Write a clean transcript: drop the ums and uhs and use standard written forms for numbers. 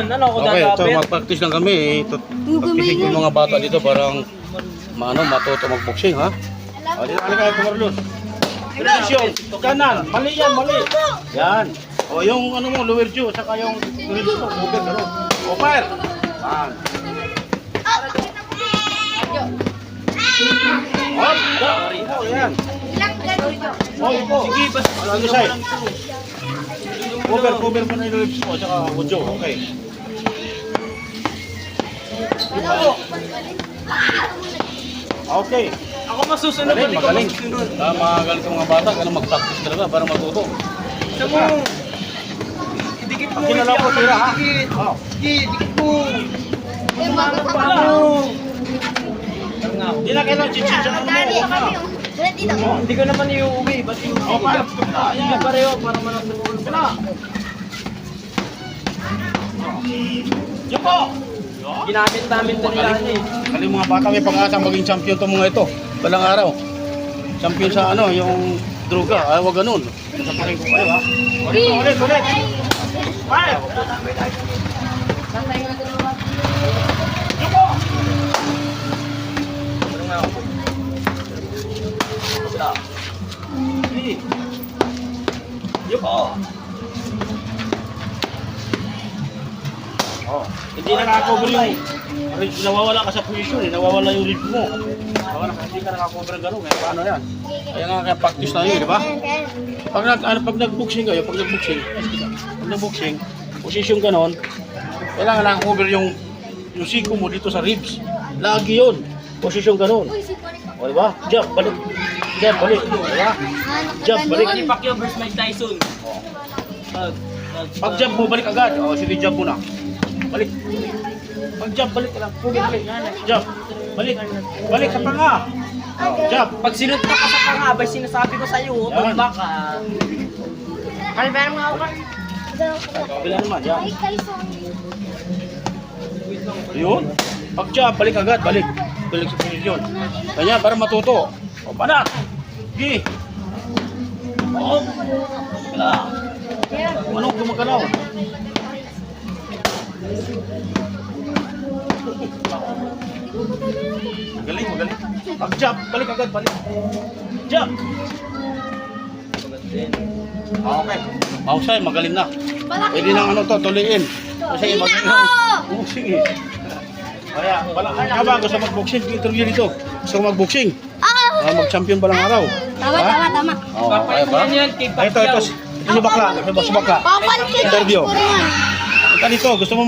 Ano ako Okay, so dadapit? mag-practice lang kami. Practice yung mga bata dito parang matuto mag-boxing, ha? O, dito, alika, kumarulun. Posisyon, kanan, mali yan, mali. Yan. O, yung ano mo, lower jaw, saka yung ribs mo, over, gano'n. O, fire. Yan. Hop, o, yan. O, ipo. Sige, basta. Ano sa'yo? Cover mo na yung ribs mo, saka jaw, okay. Okay. Ako masusunod pa, di ko Magaling. masusunod. Magaling sa mga bata, ganun mag-practice talaga para matuto. Sa mo, dikit mo, Kinala ko tira, ha? dikit. Oh. Sige, dikit mo. Hindi na kailangan chinchin sa ano mo. Hindi ko naman iuwi, ba't iuwi? Oh, paano? Hindi pareho, para manatulog ka na. Diyan po! Ginamit namin ito nila eh. Galing mga bata, may pag-asa maging champion itong mga ito. Balang araw. Champion sa ano, yung droga. Ay, wag ganun. Sasaparin ko kayo, ha? Ulit. Five! Diyan po! Yup, oh. Oh, hindi na nakakover yung nawawala ka sa position eh, nawawala yung lead mo. Hindi ka nakakover ng gano'n, kaya paano yan? Kaya nga kaya practice na yun, di ba? Pag nag-boxing kayo, pag nag-boxing, position gano'n, kailangan nakakover yung siko mo dito sa ribs. Lagi yun, position gano'n. O, di ba? Jump, balik. Jump, balik. Di ba? Jump, balik. Manny Pacquiao versus Mike Tyson. Pag jump mo, balik agad. O, sige, jump mo na. Balik. Pag jump, balik ka lang. Balik. Jump. Balik. Balik sa panga. Jump. Pag sinunod ka sa panga, bay sinasabi ko sa'yo, Yan. tumba ka. Kalber mo ako. Kabila naman, yan. Yun. Pag jump, balik agad. Balik. Balik sa posisyon. Kanya, para matuto. O, banat. Sige. O. Kala. Ano, gumagalaw. Magaling. Pag jump, balik agad, balik. Jump. Okay. Mahusay, magaling na. Pwede nang ano to, tuliin. Kasi magaling na. Oh, sige. Kaya, ka ba gusto mag-boxing? Interview dito. Gusto mag-boxing? Mag-champion ba lang araw? Tama. Oo, kaya ba? Yan, kay Ito, si bakla. Interview. Ito dito, gusto mo